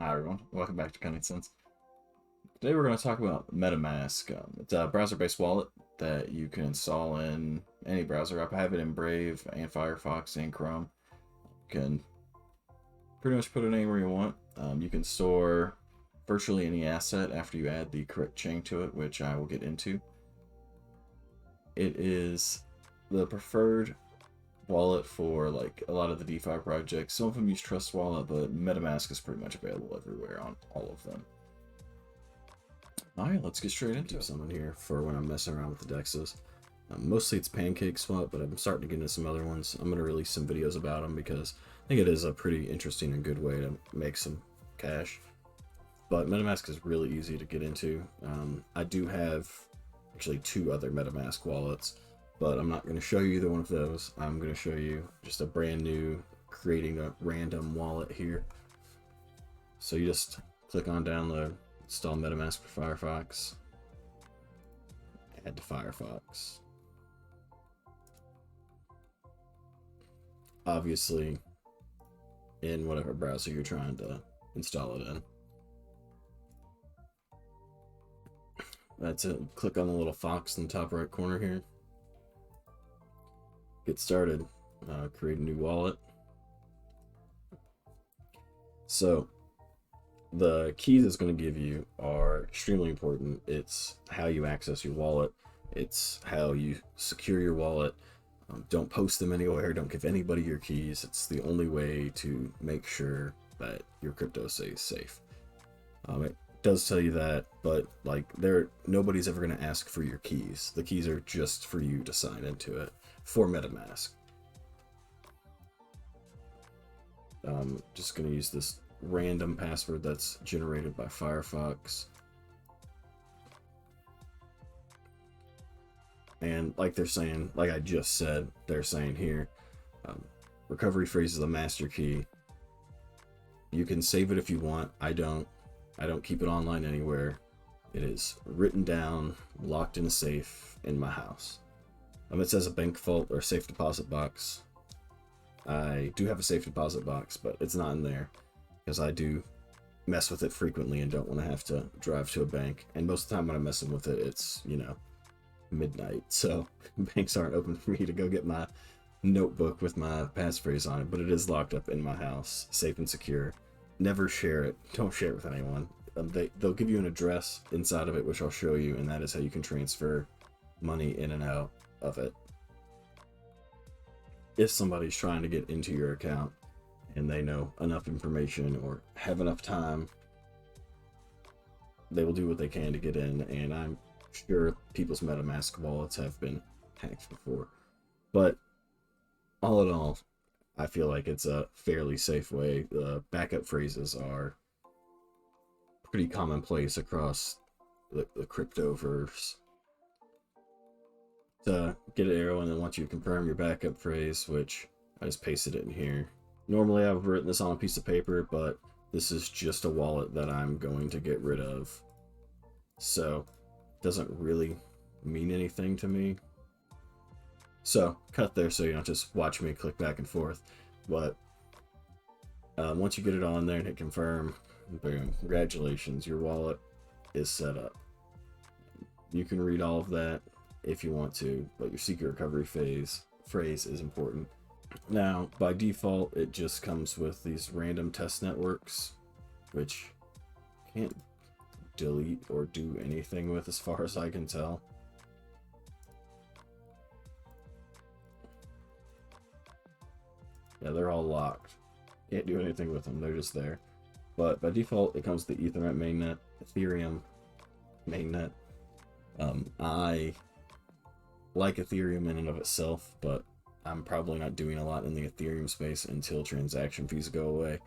Hi everyone, welcome back to CunningCents. Today we're going to talk about Metamask. It's a browser-based wallet that you can install in any browser. I have it in Brave and Firefox and Chrome. You can pretty much put it anywhere you want. You can store virtually any asset after you add the correct chain to it, which I will get into. It is the preferred wallet for like a lot of the DeFi projects. Some of them use Trust Wallet, but MetaMask is pretty much available everywhere on all of them. Alright, let's get straight into someone here for when I'm messing around with the dexes. Mostly it's pancakeswap, but I'm starting to get into some other ones. I'm going to release some videos about them because I think it is a pretty interesting and good way to make some cash. But MetaMask is really easy to get into. I do have actually two other MetaMask wallets, but I'm not going to show you either one of those. I'm going to show you just a brand new creating a random wallet here. So you just click on download, install Metamask for Firefox, add to Firefox. Obviously in whatever browser you're trying to install it in. That's it. Click on the little fox in the top right corner here. Get started. Create a new wallet. So the keys it's going to give you are extremely important. It's how you access your wallet. It's how you secure your wallet. Don't post them anywhere. Don't give anybody your keys. It's the only way to make sure that your crypto stays safe. It does tell you that, but like nobody's ever going to ask for your keys. The keys are just for you to sign into it for MetaMask. Just going to use this random password that's generated by Firefox. And like they're saying, like I just said, they're saying here, recovery phrase is a master key. You can save it if you want. I don't keep it online anywhere. It is written down, locked in a safe in my house. It says a bank vault or safe deposit box. I do have a safe deposit box, but it's not in there because I do mess with it frequently and don't want to have to drive to a bank. And most of the time when I'm messing with it, it's, midnight. So banks aren't open for me to go get my notebook with my passphrase on it, but it is locked up in my house, safe and secure. Never share it. Don't share it with anyone. They'll give you an address inside of it, which I'll show you, and that is how you can transfer money in and out of it. If somebody's trying to get into your account and they know enough information or have enough time, they will do what they can to get in, and I'm sure people's MetaMask wallets have been hacked before. But all in all, I feel like it's a fairly safe way. The backup phrases are pretty commonplace across the cryptoverse. To get an arrow, and then once you confirm your backup phrase, which I just pasted it in here. Normally I've written this on a piece of paper, but this is just a wallet that I'm going to get rid of. So it doesn't really mean anything to me. So cut there so you don't just watch me click back and forth. But once you get it on there and hit confirm, boom, congratulations, your wallet is set up. You can read all of that if you want to, but your secret recovery phrase is important. Now, by default, it just comes with these random test networks, which can't delete or do anything with as far as I can tell. Yeah, they're all locked. Can't do anything with them, they're just there. But by default, it comes with the Ethernet mainnet, Ethereum mainnet. I like Ethereum in and of itself, but I'm probably not doing a lot in the Ethereum space until transaction fees go away.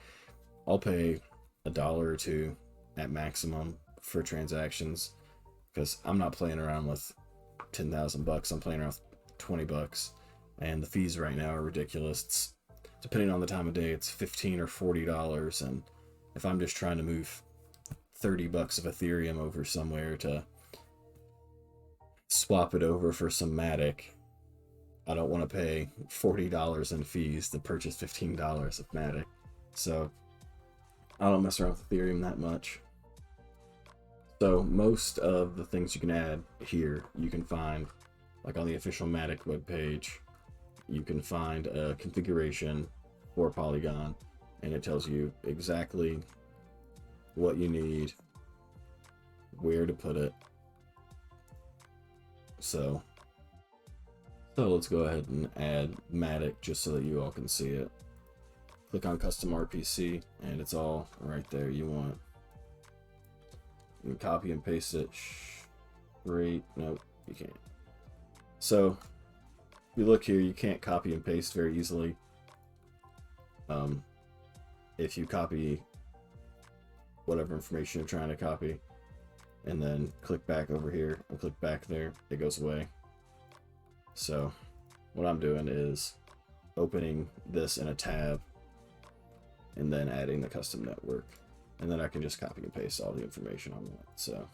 I'll pay $1 or $2 at maximum for transactions because I'm not playing around with 10,000 bucks. I'm playing around with 20 bucks, and the fees right now are ridiculous. It's, depending on the time of day, it's $15 or $40, and if I'm just trying to move 30 bucks of Ethereum over somewhere to swap it over for some Matic, I don't want to pay $40 in fees to purchase $15 of Matic. So I don't mess around with Ethereum that much. So most of the things you can add here, you can find like on the official Matic webpage. You can find a configuration for Polygon, and it tells you exactly what you need, where to put it. So let's go ahead and add Matic just so that you all can see it. Click on custom RPC and it's all right there. You can copy and paste it straight. Nope, you can't. So if you look here, you can't copy and paste very easily. If you copy whatever information you're trying to copy and then click back over here and click back there, it goes away. So what I'm doing is opening this in a tab and then adding the custom network, and then I can just copy and paste all the information on that. So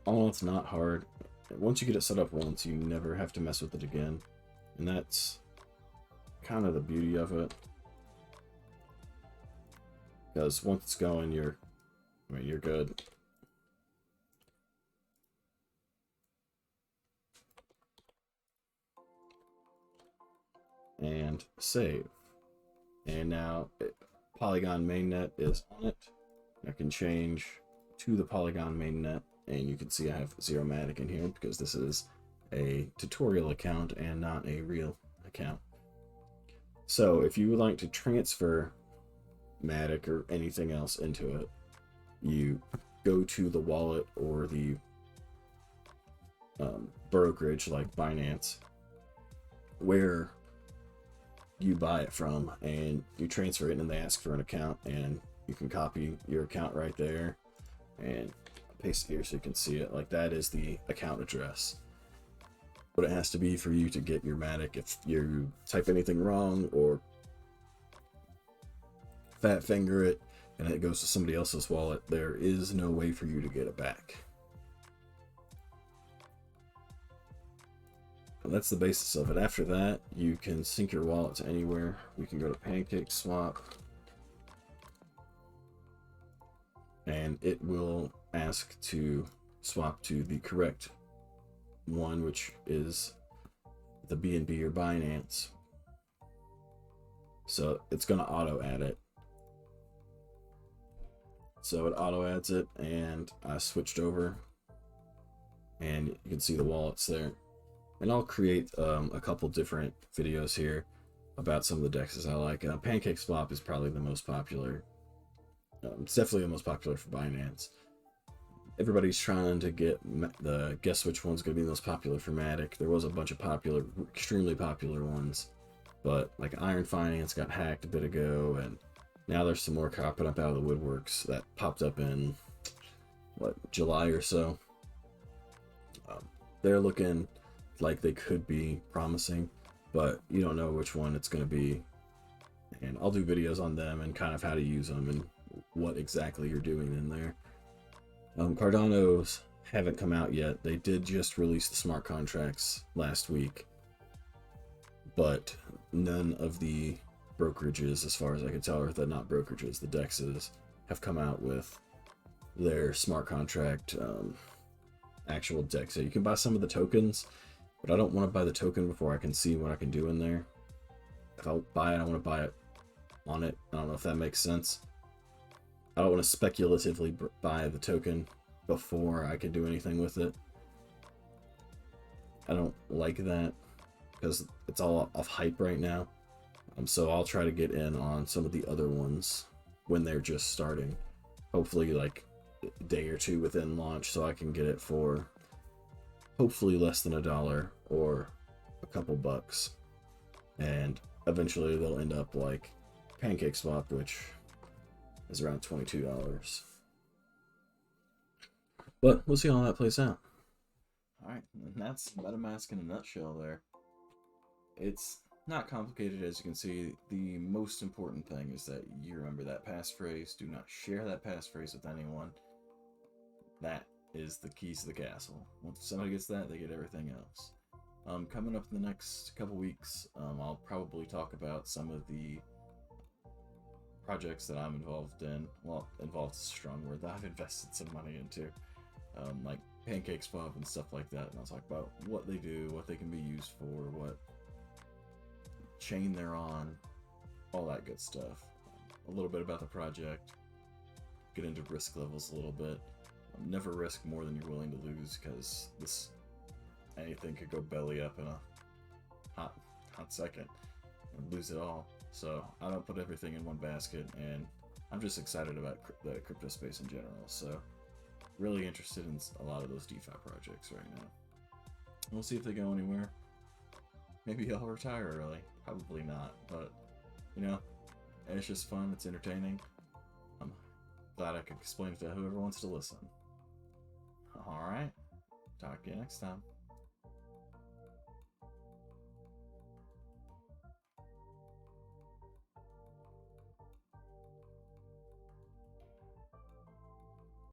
although it's not hard, once you get it set up once, you never have to mess with it again, and that's kind of the beauty of it. Because once it's going, you're good. And save. And now Polygon mainnet is on it. I can change to the Polygon mainnet, and you can see I have 0 Matic in here because this is a tutorial account and not a real account. So if you would like to transfer Matic or anything else into it, you go to the wallet or the brokerage like Binance where you buy it from, and you transfer it, and they ask for an account, and you can copy your account right there and paste it here so you can see it. Like, that is the account address. What it has to be for you to get your Matic. If you type anything wrong or fat finger it and it goes to somebody else's wallet, there is no way for you to get it back. And that's the basis of it. After that, you can sync your wallet to anywhere. We can go to pancakeswap, and it will ask to swap to the correct one, which is the BNB or Binance. So it's going to auto add it. So it auto adds it, and I switched over, and you can see the wallets there. And I'll create a couple different videos here about some of the dexes I like. pancakeswap is probably the most popular. It's definitely the most popular for Binance. Everybody's trying to guess which one's going to be the most popular for Matic. There was a bunch of extremely popular ones, but like Iron Finance got hacked a bit ago, and now there's some more popping up out of the woodworks that popped up in July or so. They're looking like they could be promising, but you don't know which one it's going to be. And I'll do videos on them and kind of how to use them and what exactly you're doing in there. Cardano's haven't come out yet. They did just release the smart contracts last week, but none of the brokerages, as far as I can tell, or not brokerages, the dexes, have come out with their smart contract actual dex. So you can buy some of the tokens, but I don't want to buy the token before I can see what I can do in there. If I buy it, I want to buy it on it. I don't know if that makes sense. I don't want to speculatively buy the token before I can do anything with it. I don't like that because it's all off hype right now. So I'll try to get in on some of the other ones when they're just starting. Hopefully like a day or two within launch, so I can get it for hopefully less than $1 or a couple bucks. And eventually they'll end up like pancakeswap, which is around $22. But we'll see how that plays out. Alright, and that's Metamask in a nutshell there. It's not complicated, as you can see. The most important thing is that you remember that passphrase. Do not share that passphrase with anyone. That is the keys to the castle. Once somebody gets that, they get everything else. Coming up in the next couple weeks, I'll probably talk about some of the projects that I'm involved in. Well, involved is a strong word, that I've invested some money into, like pancakeswap and stuff like that. And I'll talk about what they do, what they can be used for, what chain they're on, all that good stuff. A little bit about the project, get into risk levels a little bit. Never risk more than you're willing to lose, because anything could go belly up in a hot second and lose it all. So I don't put everything in one basket, and I'm just excited about the crypto space in general. So really interested in a lot of those DeFi projects right now. We'll see if they go anywhere. Maybe I'll retire early. Probably not, but you know, it's just fun. It's entertaining. I'm glad I could explain it to whoever wants to listen. All right. Talk to you next time.